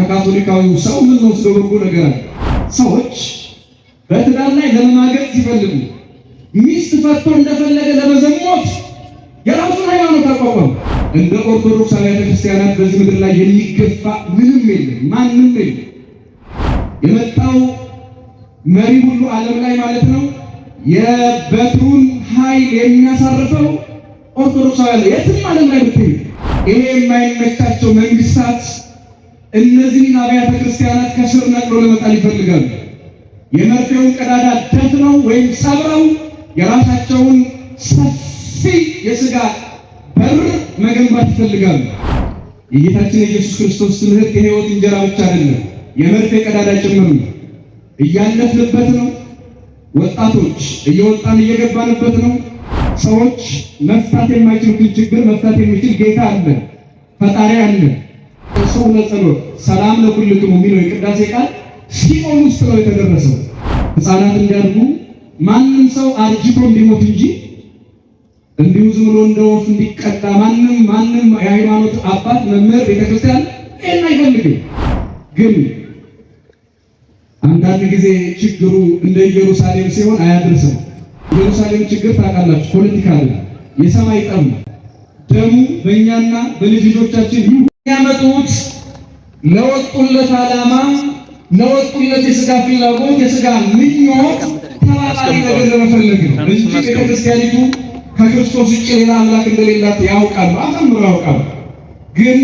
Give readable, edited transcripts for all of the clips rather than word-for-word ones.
ከካቶሊካዊ ሰው ምን ወስደው በጎ ነገር አለ? ሰዎች በትዳር ላይ ለመማገጥ ሲፈልጉ ሚስት ፈቶ እንደፈለገ ለመዘሞት የራሱን ሃይማኖት አቋቋም። እንደ ኦርቶዶክስ አብያተ ክርስቲያናት በዚህ ምድር ላይ የሚገፋ ምንም የለም፣ ማንም የለም። የመጣው መሪ ሁሉ ዓለም ላይ ማለት ነው የበትሩን ኃይል የሚያሳርፈው ኦርቶዶክሳውያን የትም ዓለም ላይ ብትሄዱ ይሄ የማይመቻቸው መንግስታት እነዚህን አብያተ ክርስቲያናት ከስር ነቅሎ ለመጣል ይፈልጋሉ። የመርፌውን ቀዳዳ ደፍነው ወይም ሰብረው የራሳቸውን ሰፊ የሥጋ በር መገንባት ይፈልጋሉ። የጌታችን የኢየሱስ ክርስቶስ ትምህርት የሕይወት እንጀራ ብቻ አይደለም፣ የመርፌ ቀዳዳ ጭምር ነው። እያለፍንበት ነው። ወጣቶች እየወጣን እየገባንበት ነው። ሰዎች መፍታት የማይችሉትን ችግር መፍታት የሚችል ጌታ አለ፣ ፈጣሪ አለ። ሰው ለጸሎት ሰላም ለኩልክሙ የሚለው የቅዳሴ ቃል ሲኦል ውስጥ ነው የተደረሰው። ሕፃናት እንዲያድጉ ማንም ሰው አርጅቶ እንዲሞት እንጂ እንዲሁ ዝም ብሎ እንደ ወፍ እንዲቀጣ ማንም የሃይማኖት አባት መምህር ቤተክርስቲያን ይሄን አይፈልግም። ግን አንዳንድ ጊዜ ችግሩ እንደ ኢየሩሳሌም ሲሆን አያደርስም። ኢየሩሳሌም ችግር ታውቃላችሁ፣ ፖለቲካ አለ፣ የሰማይ ጠብ ነው። ደሙ በእኛና በልጅ ልጆቻችን ያመጡት ለወጡለት ዓላማ ለወጡለት የሥጋ ፍላጎት የሥጋ ምኞት ተባባሪ ነገር ለመፈለግ ነው እንጂ ቤተክርስቲያኒቱ ከክርስቶስ ውጭ ሌላ አምላክ እንደሌላት ያውቃሉ፣ አምሮ ያውቃሉ። ግን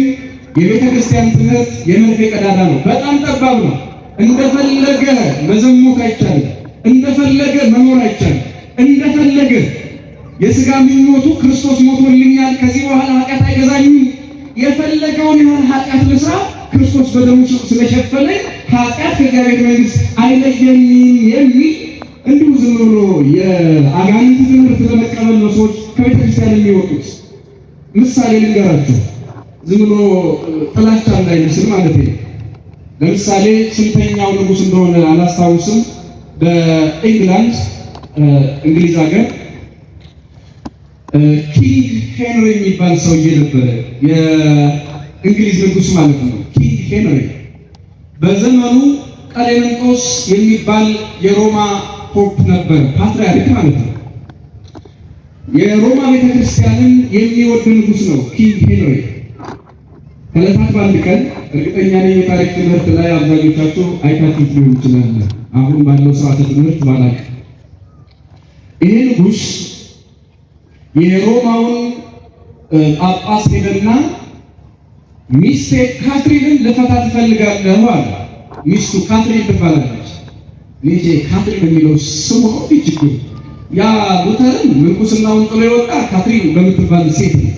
የቤተክርስቲያን ትምህርት የመርፌ ቀዳዳ ነው፣ በጣም ጠባብ ነው። እንደፈለገ መዘሙት አይቻልም፣ እንደፈለገ መኖር አይቻልም። እንደፈለገ የሥጋ ምኞቱ ክርስቶስ ሞቶልኛል ከዚህ በኋላ ኃጢአት አይገዛኝም፣ የፈለገውን ያህል ኃጢአት ልስራ ክርስቶስ በደሙ ስለሸፈነ ኃጢአት ከእግዚአብሔር መንግሥት አይለየኝም የሚል እንዲሁ ዝም ብሎ የአጋንንት ትምህርት ለመቀበል ነው ሰዎች ከቤተ ክርስቲያን የሚወጡት። ምሳሌ ልንገራችሁ፣ ዝም ብሎ ጥላቻ እንዳይመስል ማለት ነው። ለምሳሌ ስንተኛው ንጉሥ እንደሆነ አላስታውስም። በኢንግላንድ እንግሊዝ ሀገር ኪንግ ሄንሪ የሚባል ሰውዬ ነበረ፣ የእንግሊዝ ንጉሥ ማለት ነው። ኪንግ ሄንሪ በዘመኑ ቀሌምንጦስ የሚባል የሮማ ፖፕ ነበር፣ ፓትርያርክ ማለት ነው። የሮማ ቤተክርስቲያንን የሚወድ ንጉሥ ነው ኪንግ ሄንሪ። ከዕለታት በአንድ ቀን እርግጠኛ ነኝ የታሪክ ትምህርት ላይ አብዛኞቻችሁ አይታችሁት ሊሆን ይችላል፣ አሁን ባለው ስርዓተ ትምህርት ባላቅ። ይሄ ንጉሥ የሮማውን ጳጳስ ሄደና ሚስቴ ካትሪንን ልፈታ ትፈልጋለህ አለ። ሚስቱ ካትሪን ትባላለች። ልጄ ካትሪን የሚለው ስሙ ነው ችግሩ። ያ ሉተርን ምንኩስናውን ጥሎ የወጣ ካትሪን በምትባል ሴት ነው።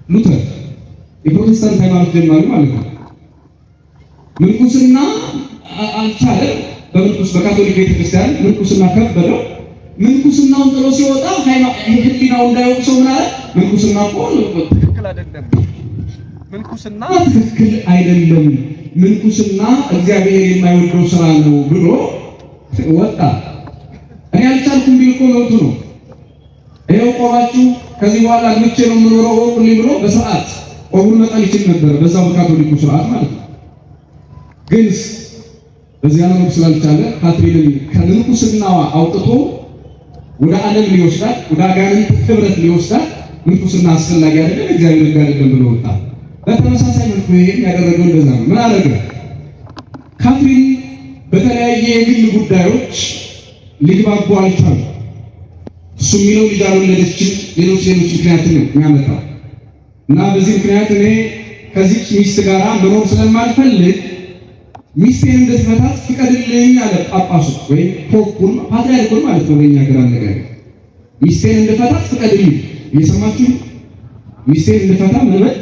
ሉተር የፕሮቴስታንት ሃይማኖት ጀማሪ ማለት ነው። ምንኩስና አልቻለም። በካቶሊክ ቤተክርስቲያን ምንኩስና ከበደው። ምንኩስናውን ጥሎ ሲወጣ ህሊናው እንዳይወቅሰው ምን አለ? ምንኩስና እኮ ትክክል አይደለም፣ ምንኩስና ትክክል አይደለም፣ ምንኩስና እግዚአብሔር የማይወደው ስራ ነው ብሎ ወጣ። እኔ አልቻልኩም ቢል እኮ መብቱ ነው። ይኸው ቆባችሁ ከዚህ በኋላ ልቼ ነው የምኖረው ወቁልኝ ብሎ በስርዓት ቆቡን መጣል ይችል ነበር፣ በዛው በካቶሊኩ ስርዓት ማለት ነው። ግን በዚያ ነው ስላልቻለ ካትሪንን ከምንኩስናዋ አውጥቶ ወደ ዓለም ሊወስዳት፣ ወደ አጋንንት ህብረት ሊወስዳት ምንኩስና አስፈላጊ አይደለም እግዚአብሔር ጋር አይደለም ብሎ ወጣ። በተመሳሳይ መልኩ ይሄን ያደረገው እንደዛ ነው። ምን አደረገ? ካትሪን በተለያየ የግል ጉዳዮች ሊግባቡ አልቻሉ። እሱ የሚለው ልጅ አልወለደችም፣ ሌሎች ምክንያት ነው የሚያመጣው እና በዚህ ምክንያት እኔ ከዚች ሚስት ጋር መኖር ስለማልፈልግ ሚስቴን እንድትፈታት ፍቀድልኝ አለ ጳጳሱ ወይም ፖፑን፣ ፓትርያርኩን ማለት ነው በእኛ ሀገር አነጋገር። ሚስቴን እንድትፈታት ፍቀድልኝ። እየሰማችሁ? ሚስቴን እንድትፈታ ምን በል?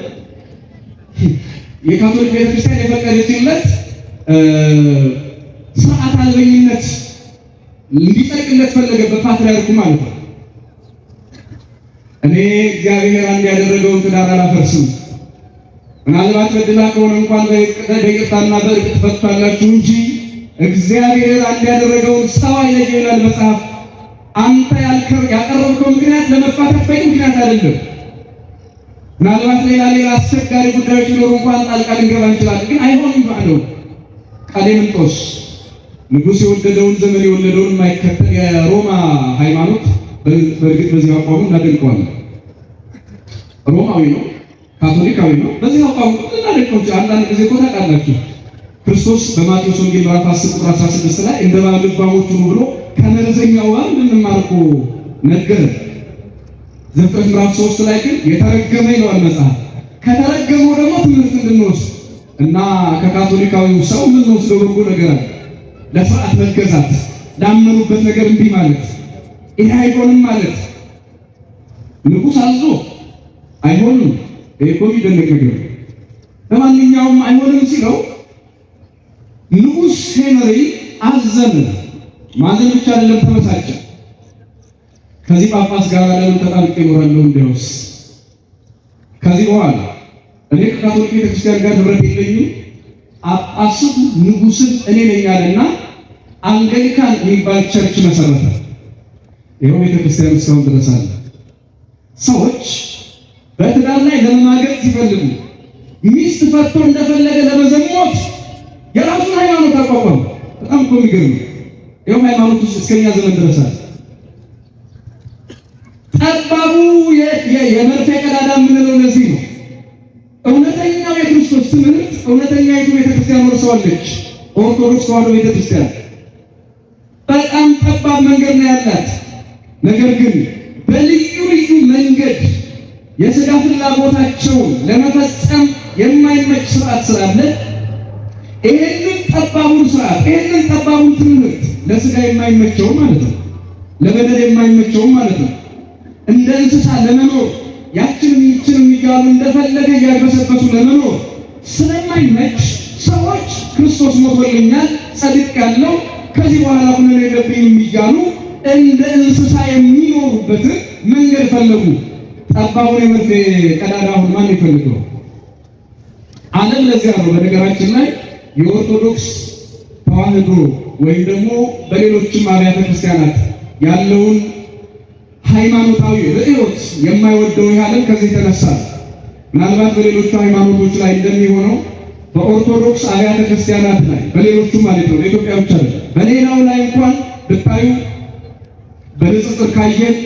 የካቶሊክ ቤተክርስቲያን የፈቀደችለት ስርዓት አልበኝነት እንዲጠቅለት ፈለገበት ፓትርያርኩ ማለት ነው። እኔ እግዚአብሔር አንድ ያደረገውን ትዳር አላፈርስም፣ ምናልባት በድላ ከሆነ እንኳን በይቅርታና በእርቅ ትፈታላችሁ እንጂ እግዚአብሔር አንድ ያደረገውን ሰው አይለየው ይላል መጽሐፍ። አንተ ያቀረብከው ምክንያት ለመፋታት በቂ ምክንያት አይደለም። ምናልባት ሌላ አስቸጋሪ ጉዳዮች ሊኖሩ እንኳን ጣልቃ ልንገባ እንችላለን። ግን አይሆንም ባለው ቀሌምንጦስ ንጉሥ የወደደውን ዘመን የወለደውን የማይከተል የሮማ ሃይማኖት በእርግጥ በዚህ አቋሙ እናደንቀዋለን። ሮማዊ ነው፣ ካቶሊካዊ ነው። በዚህ አቋሙ እናደንቀው። አንዳንድ ጊዜ እኮ ታውቃላችሁ ክርስቶስ በማቴዎስ ወንጌል ምዕራፍ 10 ቁጥር 16 ላይ እንደ ልባሞች ሁኑ ብሎ ከመርዘኛው ጋር እንድንማር እኮ ነገረ። ዘፍጥረት ምዕራፍ 3 ላይ ግን የተረገመ ይለዋል መጽሐፍ። ከተረገመው ደግሞ ትምህርት እንድንወስድ እና ከካቶሊካዊው ሰው የምንወስደው በጎ ነገር አለ። ለሥርዓት መገዛት፣ ላመኑበት ነገር እምቢ ማለት፣ ይሄ አይሆንም ማለት። ንጉሥ አዞ አይሆንም፣ ይሄ እኮ የሚደነቅ ነገር። ለማንኛውም አይሆንም ሲለው ንጉሥ ሄንሪ አዘነ። ማዘን ብቻ አይደለም ተመሳጨ። ከዚህ ጳጳስ ጋር ለምን ተጣብቄ እኖራለሁ? እንዲያውስ ከዚህ በኋላ እኔ ከካቶሊክ ቤተክርስቲያን ጋር ህብረት የለኝም፣ ጳጳሱ ንጉሥን እኔ ነኝ አለና አንግሊካን የሚባል ቸርች መሰረተ። ይኸው ቤተክርስቲያን እስካሁን ድረስ አለ። ሰዎች በትዳር ላይ ለመማገጥ ሲፈልጉ ሚስት ፈቶ እንደፈለገ ለመዘሞት የራሱን ሃይማኖት አቋቋመ። በጣም እኮ የሚገርም ይኸው ሃይማኖት ውስጥ እስከኛ ዘመን ድረስ አለ። ጠባቡ የመርፌ ቀዳዳ የምንለው ለዚህ ነው። እውነተኛው የክርስቶስ ትምህርት እውነተኛይቱ ቤተክርስቲያን ወርሰዋለች። ኦርቶዶክስ ተዋሕዶ ቤተክርስቲያን በጣም ጠባብ መንገድ ነው ያላት። ነገር ግን በልዩ ልዩ መንገድ የሥጋ ፍላጎታቸውን ለመፈጸም የማይመች ስርዓት ስላለ ይሄንን ጠባቡን ስርዓት ይሄንን ጠባቡን ትምህርት ለሥጋ የማይመቸው ማለት ነው፣ ለበደል የማይመቸው ማለት ነው። እንደ እንስሳ ለመኖር ያችንም ይችንም እያሉ እንደፈለገ እያገሰበሱ ለመኖር ስለማይመች ሰዎች ክርስቶስ ሞቶልኛል፣ ጸድቄአለሁ፣ ከዚህ በኋላ ኩነኔ የለብኝም እያሉ እንደ እንስሳ የሚኖሩበትን መንገድ ፈለጉ። ጠባቡን የመርፌ ቀዳዳውን ማን ይፈልገው? ዓለም ለዚያ ነው። በነገራችን ላይ የኦርቶዶክስ ተዋሕዶ ወይም ደግሞ በሌሎችም አብያተ ክርስቲያናት ያለውን ሃይማኖታዊ ርዕዮት የማይወደው ዓለም ከዚህ የተነሳ ምናልባት በሌሎቹ ሃይማኖቶች ላይ እንደሚሆነው በኦርቶዶክስ አብያተ ክርስቲያናት ላይ በሌሎቹ ማለት ነው፣ በኢትዮጵያ ብቻ አይደለም፣ በሌላው ላይ እንኳን ብታዩ በንጽጽር ካየን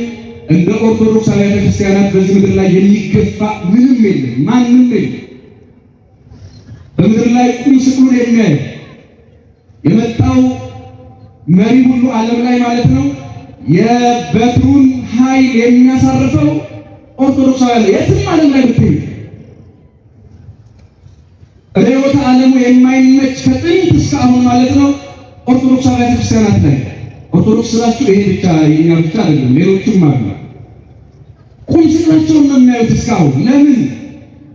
እንደ ኦርቶዶክስ አብያተ ክርስቲያናት በዚህ ምድር ላይ የሚገፋ ምንም የለም፣ ማንም የለም። በምድር ላይ ቁም ስቅሉን የሚያይ የመጣው መሪ ሁሉ ዓለም ላይ ማለት ነው የበትሩን ኃይል የሚያሳርፈው ኦርቶዶክሳውያን የትም ዓለም ላይ ብትሄዱ ርዕዮተ ዓለሙ የማይመች ከጥንት እስከ አሁን ማለት ነው ኦርቶዶክስ አብያተ ክርስቲያናት ላይ። ኦርቶዶክስ ስላችሁ ይሄ ብቻ የኛ ብቻ አይደለም፣ ሌሎችም አሉ። ቁም ስቅላቸውን ነው የሚያዩት እስካሁን። ለምን?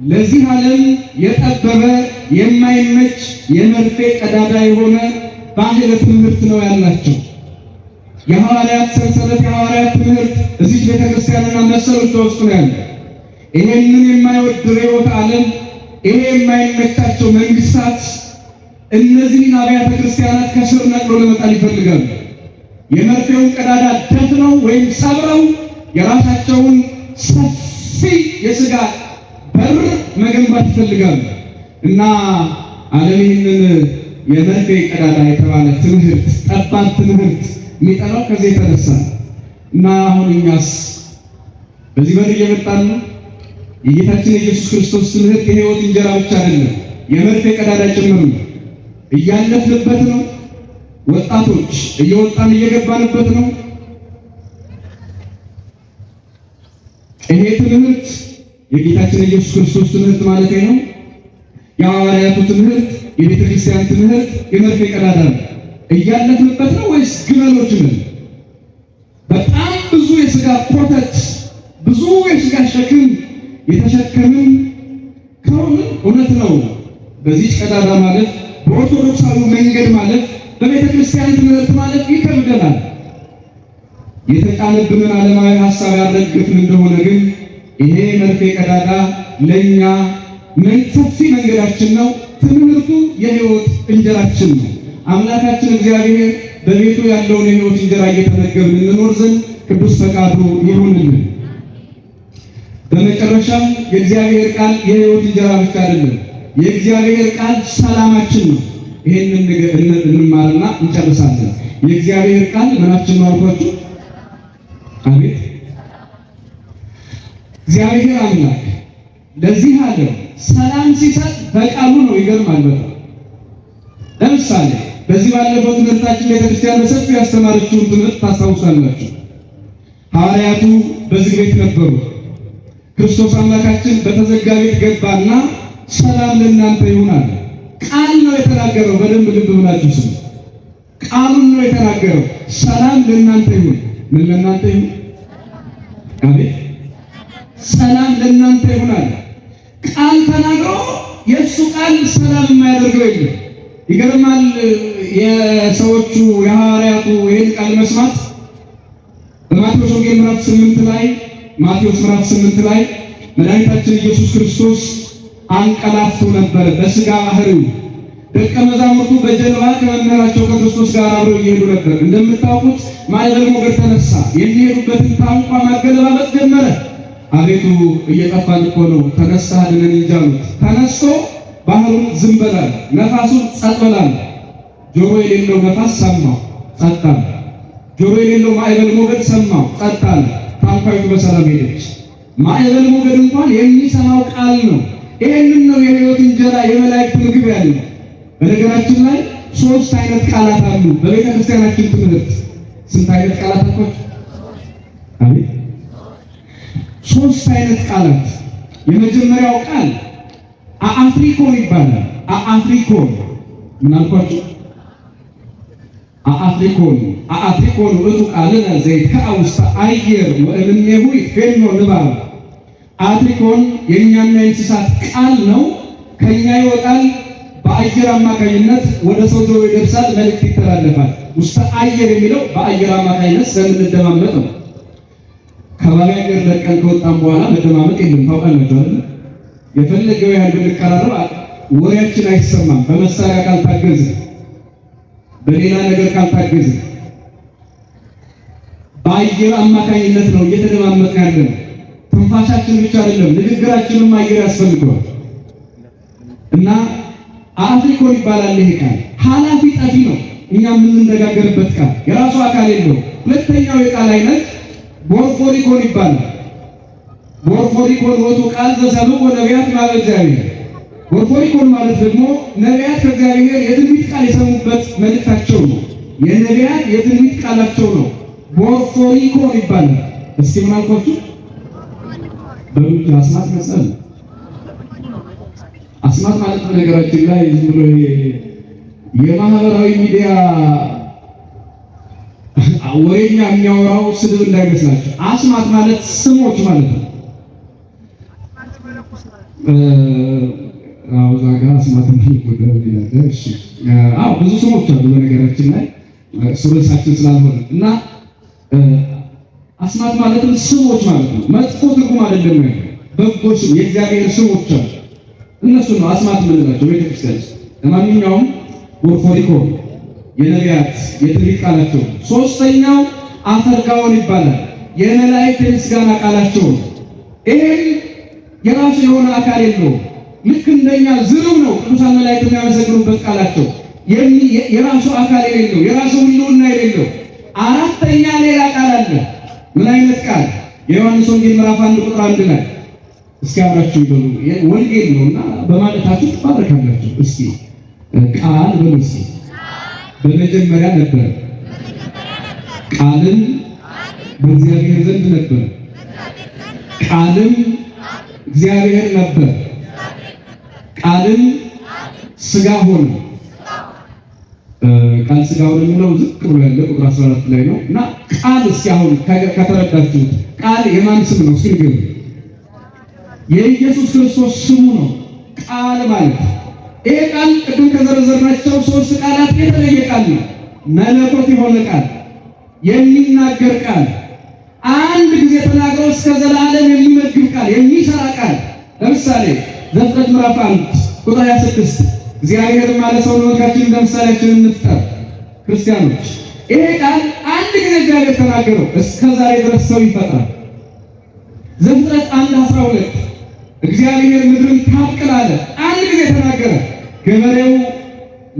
ለዚህ ዓለም የጠበበ የማይመች የመርፌ ቀዳዳ የሆነ ባህለ ትምህርት ነው ያላቸው። የሐዋርያት ሰንሰለት የሐዋርያት ትምህርት እዚህ ቤተክርስቲያንና መሰሎቿ ውስጥ ነው ያለው። ይሄንን የማይወድ ርዕዮተ ዓለም፣ ይሄ የማይመቻቸው መንግስታት እነዚህን አብያተ ክርስቲያናት ከስር ነቅሎ ለመጣል ይፈልጋሉ። የመርፌውን ቀዳዳ ደፍነው ወይም ሰብረው የራሳቸውን ሰፊ የሥጋ በር መገንባት ይፈልጋሉ እና ዓለም ይህንን የመርፌ ቀዳዳ የተባለ ትምህርት ጠባብ ትምህርት የሚጠላው ከዚህ የተነሳ እና አሁን እኛስ በዚህ በር እየመጣን ነው። የጌታችን የኢየሱስ ክርስቶስ ትምህርት የሕይወት እንጀራ ብቻ አይደለም፣ የመርፌ ቀዳዳ ጭምር ነው። እያለፍንበት ነው። ወጣቶች እየወጣን እየገባንበት ነው። ይሄ ትምህርት የጌታችን የኢየሱስ ክርስቶስ ትምህርት ማለት ነው። የሐዋርያቱ ትምህርት፣ የቤተ ክርስቲያን ትምህርት የመርፌ ቀዳዳ ነው። እያለፍንበት ነው ወይስ ግመሎች ነን? በጣም ብዙ የሥጋ ኮተት፣ ብዙ የሥጋ ሸክም የተሸከምን ከሆነ እውነት ነው በዚህ ቀዳዳ ማለት በኦርቶዶክሳዊ መንገድ ማለት በቤተ ክርስቲያን ትምህርት ማለት ይከብደናል። የተጫነብንን ዓለማዊ ሐሳብ ያረግፍን እንደሆነ ግን ይሄ መርፌ ቀዳዳ ለኛ ሰፊ መንገዳችን ነው። ትምህርቱ የሕይወት እንጀራችን ነው። አምላካችን እግዚአብሔር በቤቱ ያለውን የሕይወት እንጀራ እየተመገብን እንኖር ዘንድ ቅዱስ ፈቃዱ ይሁንልን። በመጨረሻም የእግዚአብሔር ቃል የሕይወት እንጀራ ብቻ አይደለም፣ የእግዚአብሔር ቃል ሰላማችን ነው። ይሄንን ነገር እንማርና እንጨርሳለን። የእግዚአብሔር ቃል ምናችን ነው አልኳችሁ? አሜን። እግዚአብሔር አምላክ ለዚህ ዓለም ሰላም ሲሰጥ በቃሉ ነው። ይገርማል በጣም። ለምሳሌ በዚህ ባለፈው ትምህርታችን ቤተክርስቲያን በሰፊው ያስተማረችውን ትምህርት ታስታውሳላችሁ። ሐዋርያቱ በዝግ ቤት ነበሩ። ክርስቶስ አምላካችን በተዘጋ ቤት ገባና ሰላም ለእናንተ ይሁን አለ። ቃል ነው የተናገረው። በደንብ ልብ ብላችሁ ስሙ። ቃሉን ነው የተናገረው። ሰላም ለእናንተ ይሁን። ምን ለእናንተ ይሁን? አቤት፣ ሰላም ለእናንተ ይሁን አለ። ቃል ተናግሮ የእሱ ቃል ሰላም የማያደርገው የለም። ይገርማል። የሰዎቹ የሐዋርያቱ ይህን ቃል መስማት በማቴዎስ ወንጌል ምዕራፍ 8 ላይ መድኃኒታችን ኢየሱስ ክርስቶስ አንቀላፍቶ ነበር በሥጋ ባህሪው። ደቀ መዛሙርቱ በጀልባ ከመምህራቸው ከክርስቶስ ጋር አብረው እየሄዱ ነበር። እንደምታውቁት ማዕበል ሞገድ ተነሳ። የሚሄዱበትን ታንኳ ማገለባበጥ ጀመረ። አቤቱ እየጠፋን እኮ ነው፣ ተነስተህ አድነን እንጂ አሉት። ተነስቶ ባህሩን ዝም በላል፣ ነፋሱን ጸጥ በላል። ጆሮ የሌለው ነፋስ ሰማው፣ ጸጥ አለ። ጆሮ የሌለው ማዕበል ሞገድ ሰማው፣ ጸጥ አለ። ታንኳይቱ በሰላም ሄደች። ማዕበል ሞገድ እንኳን የሚሰማው ቃል ነው። ይሄንን ነው የሕይወት እንጀራ የመላእክት ምግብ ያለው። በነገራችን ላይ 3 አይነት ቃላት አሉ በቤተ ክርስቲያናችን ትምህርት። ስንት አይነት ቃላት አሉ? አሜን። 3 አይነት ቃላት። የመጀመሪያው ቃል አፍሪኮን ይባላል። አፍሪኮን ምን አልኳችሁ? አፍሪኮን እቱ ቃልና ዘይት ከአውስተ አየር ወእምኔሁ ይፌኖ ንባብ። አፍሪኮን የእኛና የእንስሳት ቃል ነው። ከኛ ይወጣል፣ በአየር አማካኝነት ወደ ሰው ጆሮ ይደርሳል፣ መልእክት ይተላለፋል። ውስተ አየር የሚለው በአየር አማካኝነት ስለምንደማመጥ ነው። ከባቢ አየር ለቀን ከወጣን በኋላ መደማመጥ የለም። ታውቃላችሁ አይደል? የፈለገው ያህል ብንቀራረብ ወሬያችን አይሰማም። በመሳሪያ ካልታገዘ፣ በሌላ ነገር ካልታገዘ በአየር አማካኝነት ነው እየተደማመጥን ያለነው። ትንፋሻችን ብቻ አይደለም፣ ንግግራችንም አየር ያስፈልገዋል። እና አፍሪኮን ይባላል። ይሄ ቃል ኃላፊ ጠፊ ነው። እኛ የምንነጋገርበት ቃል የራሱ አካል የለው። ሁለተኛው የቃል አይነት ቦርፎሪኮን ይባላል። ቦርፎሪኮን ወጡ ቃል ዘሰብእ ወነቢያት ማበ እግዚአብሔር። ቦርፎሪኮን ማለት ደግሞ ነቢያት ከእግዚአብሔር የትንቢት ቃል የሰሙበት መልእክታቸው ነው። የነቢያት የትንቢት ቃላቸው ነው። ቦርፎሪኮን ይባላል። እስቲ ምን አልኳችሁ? በሩጭ አስማት መሰል። አስማት ማለት በነገራችን ላይ ዝም ብሎ የማህበራዊ ሚዲያ ወሬኛ የሚያወራው ስድብ እንዳይመስላችሁ። አስማት ማለት ስሞች ማለት ነው። ዛጋ አስማት ብዙ ስሞች አሉ በነገራችን ላይ ሱረሳችን ስላልሆነ እና አስማት ማለትም ስሞች ማለት ነው። መጥፎ ትርጉም አይደለም። በጎ ስም የእግዚአብሔር ስሞች አሉ። እነሱ ነው አስማት የምንላቸው ቤተክርስቲያን። ለማንኛውም ቦርፎሪኮን የነቢያት የትንቢት ቃላቸው። 3ኛው አፈርጋዎን ይባላል። የመላእክት የምስጋና ቃላቸው ነው። ይሄም የራሱ የሆነ አካል የለውም። ልክ እንደኛ ዝርው ነው። ቅዱሳን መላእክት የሚያመሰግኑበት ቃላቸው የራሱ አካል የሌለው፣ የራሱ ሕልውና የሌለው። 4ኛ ሌላ ቃል አለ። ምን አይነት ቃል? የዮሐንስ ወንጌል ምዕራፍ 1 ቁጥር 1 ላይ እስኪ አብራችሁ ይበሉ። ወንጌል ነውና በማለታችሁ ትባረካላችሁ። እስኪ ቃል በሉ እስኪ። በመጀመሪያ ነበር፣ ቃልም በእግዚአብሔር ዘንድ ነበር፣ ቃልም እግዚአብሔር ነበር፣ ቃልም ሥጋ ሆነ። ቃል ሥጋ ሆነ የሚለው ዝቅ ብሎ ያለ ቁጥር 14 ላይ ነው። እና ቃል እስኪ አሁን ከተረዳችሁት ቃል የማን ስም ነው? እስኪ ንገሩ። የኢየሱስ ክርስቶስ ስሙ ነው ቃል ማለት። ይሄ ቃል ቅድም ከዘረዘርናቸው 3 ቃላት የተለየ ቃል ነው። መለኮት የሆነ ቃል፣ የሚናገር ቃል፣ አንድ ጊዜ ተናግሮ እስከ ዘላለም የሚመግብ ቃል፣ የሚሰራ ቃል። ለምሳሌ ዘፍጥረት ምዕራፍ 1 ቁጥር 26 እግዚአብሔር ማለት ሰው መልካችን እንደ ምሳሌያችን እንፍጠር። ክርስቲያኖች ይሄ ቃል አንድ ጊዜ እግዚአብሔር ተናገረው፣ እስከ ዛሬ ድረስ ሰው ይፈጥራል። ዘፍጥረት 1:12 እግዚአብሔር ምድርን ታብቅል አለ። አንድ ጊዜ ተናገረ። ገበሬው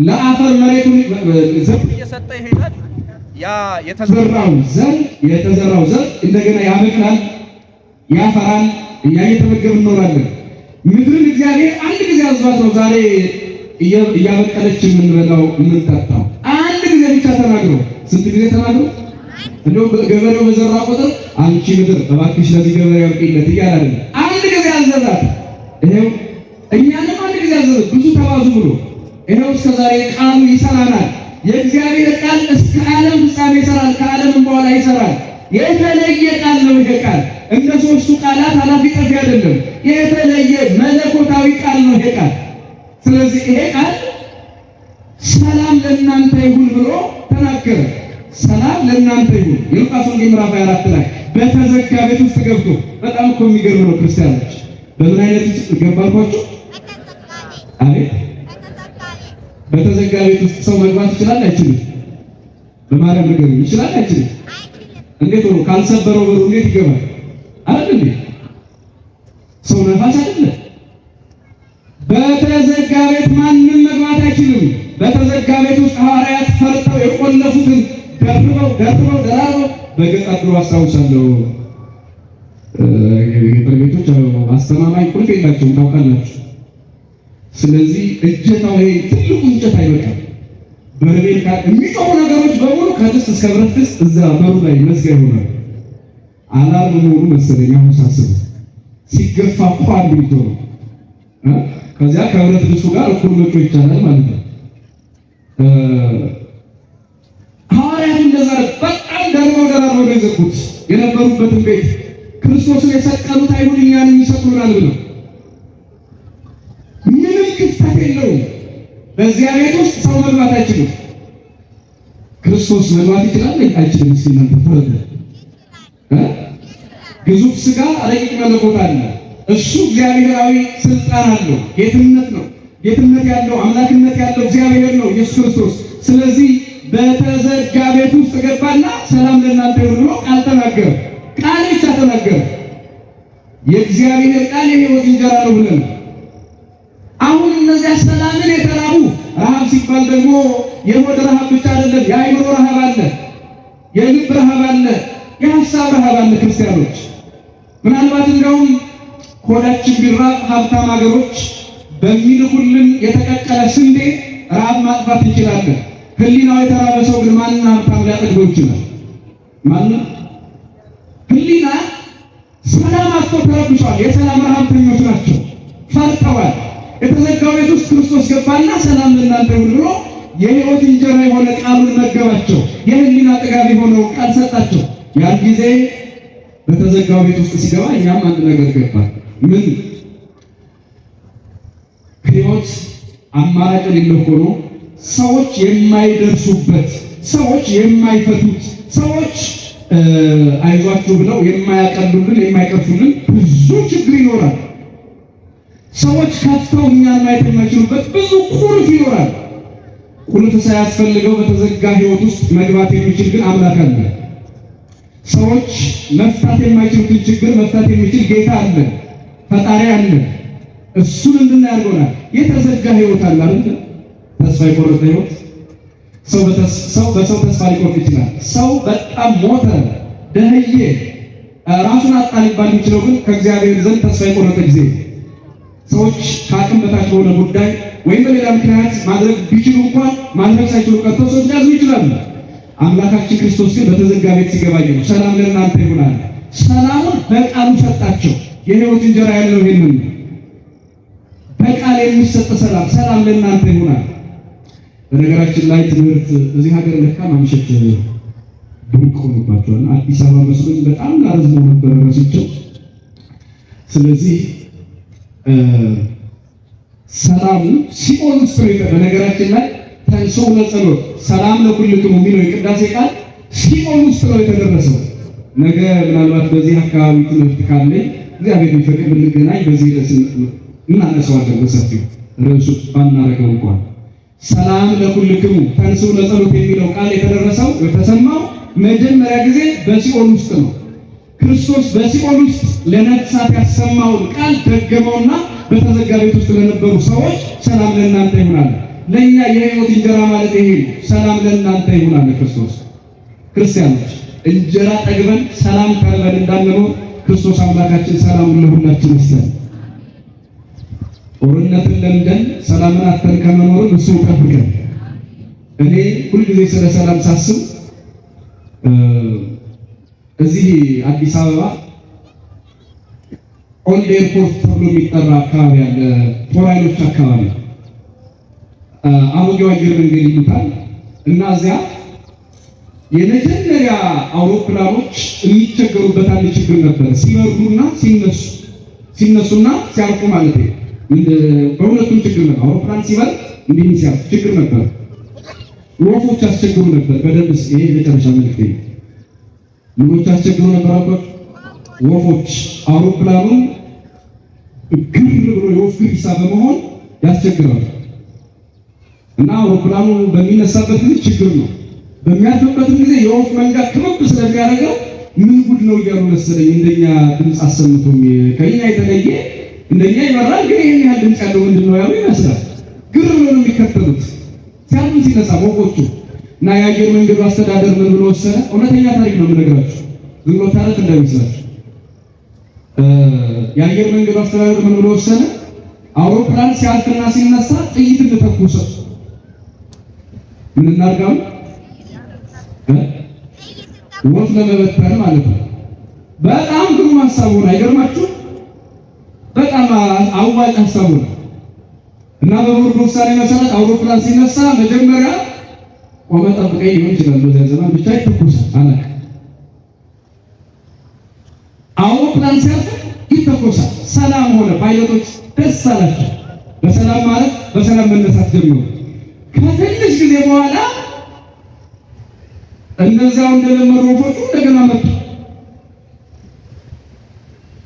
ለአፈር መሬቱን ዘር እየሰጠ ይሄዳል። ያ የተዘራው ዘር እንደገና ያበቅላል፣ ያፈራል። እኛ እየተመገብን እንኖራለን። ምድርን እግዚአብሔር አንድ ጊዜ አዟት ነው ዛሬ እያበቀለች የምንበላው የምንጠጣው። አንድ ጊዜ ብቻ ተናግሮ፣ ስንት ጊዜ ተናግሮ? እንደው ገበሬው በዘራ ቁጥር አንቺ ምድር እባክሽ ለዚህ ገበሬ ያብቂለት እያለ አይደል? አንድ ጊዜ አዘዛት። ይሄው እኛንም አንድ ጊዜ አዘዘ፣ ብዙ ተባዙ ብሎ። ይሄው እስከ ዛሬ ቃሉ ይሰራናል። የእግዚአብሔር ቃል እስከ ዓለም ፍጻሜ ይሰራል፣ ከዓለምም በኋላ ይሰራል። የተለየ ቃል ነው ይሄ ቃል። እንደ ሶስቱ ቃላት ኃላፊ ጠፊ አይደለም። የተለየ መለኮታዊ ቃል ነው ይሄ ቃል። ስለዚህ ይሄ ቃል ሰላም ለእናንተ ይሁን ብሎ ተናገረ። ሰላም ለእናንተ ይሁን። የሉቃስ ወንጌል ምዕራፍ 24 ላይ በተዘጋ ቤት ውስጥ ገብቶ፣ በጣም እኮ የሚገርም ነው ክርስቲያኖች። በምን አይነት ውስጥ ገባልኳችሁ? አቤት፣ በተዘጋ ቤት ውስጥ ሰው መግባት ይችላል አይችልም? በማርያም ነገር ይችላል አይችልም? እንዴት ነው? ካልሰበረው በሩ እንዴት ይገባል? አይደል እንዴ? ሰው ነፋስ አይደለ? በተዘጋ ቤት ማንም መግባት አይችልም። በተዘጋ ቤት ውስጥ ሐዋርያት ፈርተው የቆለፉትን ደርበው በገጠር ድሮ አስታውሳለሁ። የገጠር ቤቶች አስተማማኝ ቁልፍ የላቸውም ታውቃላችሁ። ስለዚህ እጀታው ይሄ ትልቁ እንጨት አይበቃም። በርሜል ጋር የሚጮሁ ነገሮች በሙሉ ከድስት እስከ ብረት ድስት እዛ በሩ ላይ መዝጊያ ይሆናል። አላርም መሆኑ መሰለኝ አሁን ሳስበው ሲገፋ እኮ አንድ ቢቶ ነው። ከዚያ ከብረት ድስቱ ጋር እኩል መጮህ ይቻላል ማለት ነው። ሐዋርያት እንደዛ በጣም ደርበው ነው የዘጉት የነበሩበትን ቤት። ክርስቶስን የሰቀሉት አይሁድ እኛን ይሰቅሉናል ብለው ምንም ክፍተት የለውም። በዚያ ቤት ውስጥ ሰው መግባት አይችልም። ክርስቶስ መግባት ይችላል አይችልም? እስኪ እናንተ ፍረዱ። ግዙፍ ሥጋ ረቂቅ መለኮት አለ። እሱ እግዚአብሔራዊ ስልጣን አለው። ጌትነት ነው። ጌትነት ያለው አምላክነት ያለው እግዚአብሔር ነው ኢየሱስ ክርስቶስ። ስለዚህ በተዘጋ ቤት ውስጥ ገባና ሰላም ለእናንተ ይሁን ብሎ ቃል ተናገረ። ቃል ብቻ ተናገረ። የእግዚአብሔር ቃል የሕይወት እንጀራ ነው ብለን አሁን እነዚያ ሰላምን የተራቡ ረሃብ ሲባል ደግሞ የሆድ ረሃብ ብቻ አይደለም። የአይምሮ ረሃብ አለ፣ የልብ ረሃብ አለ፣ የሀሳብ ረሃብ አለ። ክርስቲያኖች ምናልባት እንደውም ሆዳችን ቢራብ ሀብታም ሀገሮች በሚልኩልን የተቀቀለ ስንዴ ረሃብ ማጥፋት እንችላለን። ህሊናው የተራበ ሰው ግን ማንና ሀብታም ሊያጠግበው ይችላል? ማንና ህሊና ሰላም አጥቶ ተረብሿል። የሰላም ረሃብተኞች ናቸው፣ ፈርተዋል። የተዘጋው ቤት ውስጥ ክርስቶስ ገባና ሰላም ለእናንተ ይሁን ብሎ የሕይወት እንጀራ የሆነ ቃሉን መገባቸው። የህሊና ጥጋብ የሆነው ቃል ሰጣቸው። ያን ጊዜ በተዘጋው ቤት ውስጥ ሲገባ እኛም አንድ ነገር ገባ። ምን? ሕይወት አማራጭ የሌለው ሆኖ ሰዎች የማይደርሱበት፣ ሰዎች የማይፈቱት፣ ሰዎች አይዟችሁ ብለው የማያቀሉልን የማይቀርፉልን ብዙ ችግር ይኖራል። ሰዎች ከፍተው እኛን ማየት የማይችሉበት ብዙ ቁልፍ ይኖራል። ቁልፍ ሳያስፈልገው በተዘጋ ሕይወት ውስጥ መግባት የሚችል ግን አምላክ አለ። ሰዎች መፍታት የማይችሉትን ችግር መፍታት የሚችል ጌታ አለ፣ ፈጣሪ አለ። እሱን እንድናያርጎናል። የተዘጋ ሕይወት አለ አይደል? ተስፋ የቆረጠ ሕይወት። ሰው በሰው ተስፋ ሊቆርጥ ይችላል። ሰው በጣም ሞተ፣ ደህየ፣ ራሱን አጣ ሊባል የሚችለው ግን ከእግዚአብሔር ዘንድ ተስፋ የቆረጠ ጊዜ ሰዎች ከአቅም በታች በሆነ ጉዳይ ወይም በሌላ ምክንያት ማድረግ ቢችሉ እንኳን ማድረግ ሳይችሉ ቀርተው ሰዎች ሊያዙ ይችላሉ። አምላካችን ክርስቶስ ግን በተዘጋ ቤት ሲገባኝ ነው ሰላም ለእናንተ ይሁን። ሰላሙን በቃሉ ሰጣቸው። የሕይወት እንጀራ ያለው ይሄንን በቃል የሚሰጥ ሰላም ለእናንተ ይሁን። በነገራችን ላይ ትምህርት እዚህ ሀገር ለካ ማምሸት ብሩቅ ሆኖባቸዋል። አዲስ አበባ መስሎኝ በጣም ላረዝመው ነበር ረስቸው። ስለዚህ ሰላሙ ሲኦል ውስጥ ነው። በነገራችን ላይ ተንሥኡ ለጸሎት ሰላም ለኩልክሙ የሚለው የቅዳሴ ቃል ሲኦል ውስጥ ነው የተደረሰው። ነገ ምናልባት በዚህ አካባቢ ትምህርት ካለ እግዚአብሔር ቢፈቅድ ብንገናኝ በዚህ ርዕስ እናነሳዋለን በሰፊው ርዕሱ ባናረገው እንኳን። ሰላም ለኩልክሙ ተንሥኡ ለጸሎት የሚለው ቃል የተደረሰው የተሰማው መጀመሪያ ጊዜ በሲኦል ውስጥ ነው። ክርስቶስ በሲኦል ውስጥ ለነፍሳት ያሰማውን ቃል ደገመውና በተዘጋ ቤት ውስጥ ለነበሩ ሰዎች ሰላም ለእናንተ ይሁን። ለኛ የሕይወት እንጀራ ማለት ይሄ ነው። ሰላም ለእናንተ ይሁን ክርስቶስ። ክርስቲያኖች እንጀራ ጠግበን ሰላም ተርበን እንዳንኖር ክርስቶስ አምላካችን ሰላሙን ለሁላችን ይስጠን። ጦርነትን ለምደን ሰላምን አጥተን ከመኖር እሱ ይጠብቀን። እኔ ሁልጊዜ ስለ ሰላም ሳስብ እዚህ አዲስ አበባ ኦልድ ኤርፖርት ተብሎ የሚጠራ አካባቢ ያለ ጦር ኃይሎች አካባቢ አሮጌው አየር መንገድ ይሉታል እና እዚያ የመጀመሪያ አውሮፕላኖች የሚቸገሩበት አንድ ችግር ነበር። ሲበሩና ሲነሱና ሲያርፉ ማለት ነው። በሁለቱም ችግር ነበር። አውሮፕላን ሲበር እንዲህ ሲያርፍ ችግር ነበር። ወፎች አስቸግሩ ነበር። በደንብ ይሄ የመጨረሻ መልእክት ነው። ምኖች አስቸግሩ ነበር አልኳት። ወፎች አውሮፕላኑን ግር ብሎ የወፍ ግርሳ በመሆን ያስቸግራሉ እና አውሮፕላኑ በሚነሳበት ጊዜ ችግር ነው። በሚያልፍበት ጊዜ የወፍ መንጋ ክበብ ስለሚያደርገው ምን ጉድ ነው እያሉ መሰለኝ እንደኛ ድምፅ አሰምቶም ከኛ የተለየ እንደኛ ይበራል፣ ግን ይሄን ያህል ድምፅ ያለው ምንድን ነው ያሉ ይመስላል። ግር ብሎ ነው የሚከተሉት ሲያልፍ ሲነሳ ወፎቹ እና የአየር መንገዱ አስተዳደር ምን ብሎ ወሰነ? እውነተኛ ታሪክ ነው የምነግራችሁ፣ ዝም ብሎ ታሪክ እንዳይመስላችሁ። የአየር መንገዱ አስተዳደር ምን ብሎ ወሰነ? አውሮፕላን ሲያልፍና ሲነሳ ጥይት እንተኩስ። ምን እናድርጋው? ወፍ ለመበተን ማለት ነው። በጣም ግሩም ሀሳቡ ነው። አይገርማችሁ? በጣም አዋጭ ሀሳቡ ነው እና በቦርድ ውሳኔ መሰረት አውሮፕላን ሲነሳ መጀመሪያ ቆመ ጠብቀኝ ሊሆን ይችላል። በዚያ ዘመን ብቻ ይተኮሳል። አላውቅም። አውሮፕላን ሲያልፍ ይተኮሳል። ሰላም ሆነ። ፓይለቶች ደስ አላቸው። በሰላም ማለት በሰላም መነሳት ጀምሮ ከትንሽ ጊዜ በኋላ እነዚያው እንደለመዱ ወፎቹ እንደገና መጡ።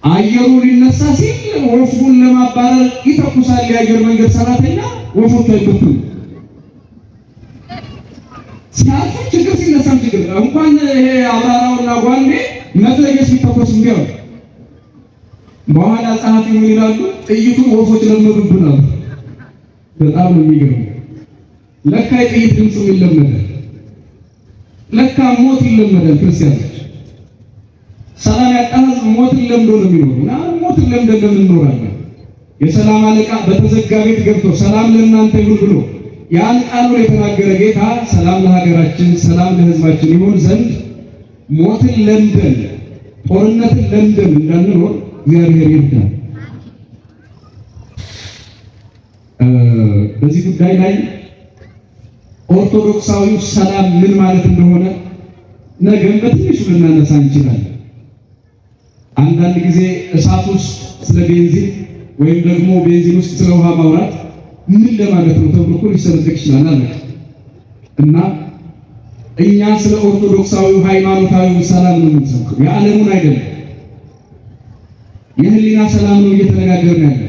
አየሩ ሊነሳ ሲል ወፉን ለማባረር ይተኩሳል የአየር መንገድ ሰራተኛ። ወፎቹ አይበቱም። ሲያልፍ ችግር ሲነሳም ችግር እንኳን ይሄ አብራራውና ጓንዴ መትረየስ ቢተኮስ ቢሆን በኋላ ጸሐፊ ምን ይላሉ? ጥይቱን ወፎች ለመዱብናል። በጣም ነው የሚገርመው። ለካ የጥይት ድምፅ ይለመዳል። ለካ ሞት ይለመዳል። ክርስቲያኖች ሰላም ያጣህ ሞትን ለምዶ ነው የሚኖረው እና ሞትን ለምደን እንደምንኖራለን። የሰላም አለቃ በተዘጋ ቤት ገብቶ ሰላም ለእናንተ ይሁን ብሎ ያን ቃሉን የተናገረ ጌታ ሰላም ለሀገራችን፣ ሰላም ለሕዝባችን ይሁን ዘንድ ሞትን ለምደን ጦርነትን ለምደን እንዳንኖር እግዚአብሔር ይርዳል። በዚህ ጉዳይ ላይ ኦርቶዶክሳዊው ሰላም ምን ማለት እንደሆነ ነገም በትንሹ ልናነሳ እንችላለን። አንዳንድ ጊዜ እሳት ውስጥ ስለ ቤንዚን ወይም ደግሞ ቤንዚን ውስጥ ስለ ውሃ ማውራት ምን ለማለት ነው ተብሎ እኮ ሊሰነጠቅ ይችላል አለ እና እኛ ስለ ኦርቶዶክሳዊው ሃይማኖታዊ ሰላም ነው የምንሰብከው፣ የዓለሙን አይደለም። የህሊና ሰላም ነው እየተነጋገርን ያለ።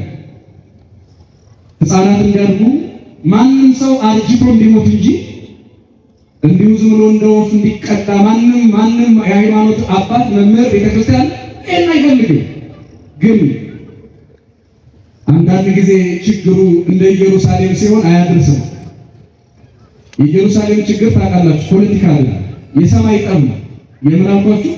ሕፃናት እንዲያድጉ ማንም ሰው አርጅቶ እንዲሞት እንጂ እንዲሁ ዝም ብሎ እንደ ወፍ እንዲቀጣ ማንም የሃይማኖት አባት መምህር ቤተክርስቲያን ይሄን አይፈልግም። ግን አንዳንድ ጊዜ ችግሩ እንደ ኢየሩሳሌም ሲሆን አያደርስም። የኢየሩሳሌም ችግር ታውቃላችሁ፣ ፖለቲካ አይደለም፣ የሰማይ ጠብ ነው። የምናውቋችሁ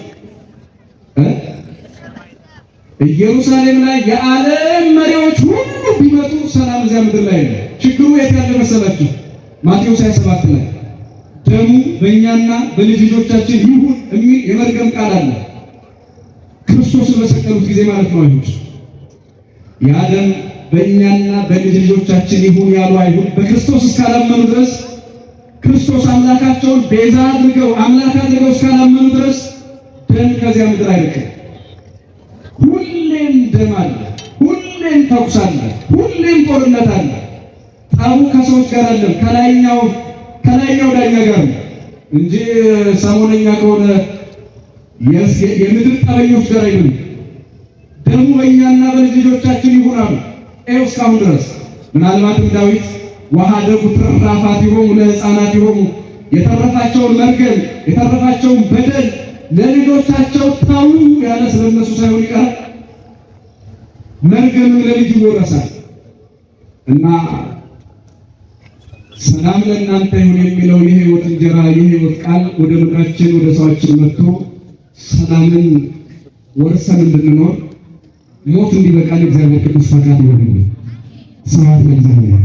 ኢየሩሳሌም ላይ የዓለም መሪዎች ሁሉ ቢመጡ ሰላም እዚያ ምድር ላይ ነው። ችግሩ የት ያለ መሰላችሁ? ማቴዎስ 27 ላይ ደሙ በእኛና በልጅ ልጆቻችን ይሁን የሚል የመርገም ቃል አለ። ክርስቶስን በሰቀሉት ጊዜ ማለት ነው። አይሁድ ያ ደም በእኛና በልጅ ልጆቻችን ይሁን ያሉ አይሁድ በክርስቶስ እስካላመኑ ድረስ ክርስቶስ አምላካቸውን ቤዛ አድርገው አምላክ አድርገው እስካላመኑ ድረስ ደም ከዚያ ምድር አይርቅም። ሁሌም ደም አለ፣ ሁሌም ተኩስ አለ፣ ሁሌም ጦርነት አለ። ጠቡ ከሰዎች ጋር አይደለም፣ ከላይኛው ዳኛ ጋር እንጂ ሰሞነኛ ከሆነ የምድር ጠበኞች ጋር አይደለም። ደሙ በእኛና በልጅ ልጆቻችን ይሁናሉ። ይኸው እስካሁን ድረስ ምናልባትም ዳዊት ወሀደጉ ትርፋፋት ይሆኑ ለሕፃናት ይሆኑ የተረፋቸውን መርገም የተረፋቸውን በደል ለልጆቻቸው ታው ያለ ስለነሱ ሳይሆን ይቀራል። መርገምም ለልጅ ይወረሳል እና ሰላም ለእናንተ ይሁን የሚለው የሕይወት እንጀራ የሕይወት ቃል ወደ ምድራችን ወደ ሰዋችን መጥቶ ሰላምን ወርሰን እንድንኖር ሞት እንዲበቃል እግዚአብሔር ቅዱስ ፈቃድ ይሆንልን። ስብሐት ለእግዚአብሔር።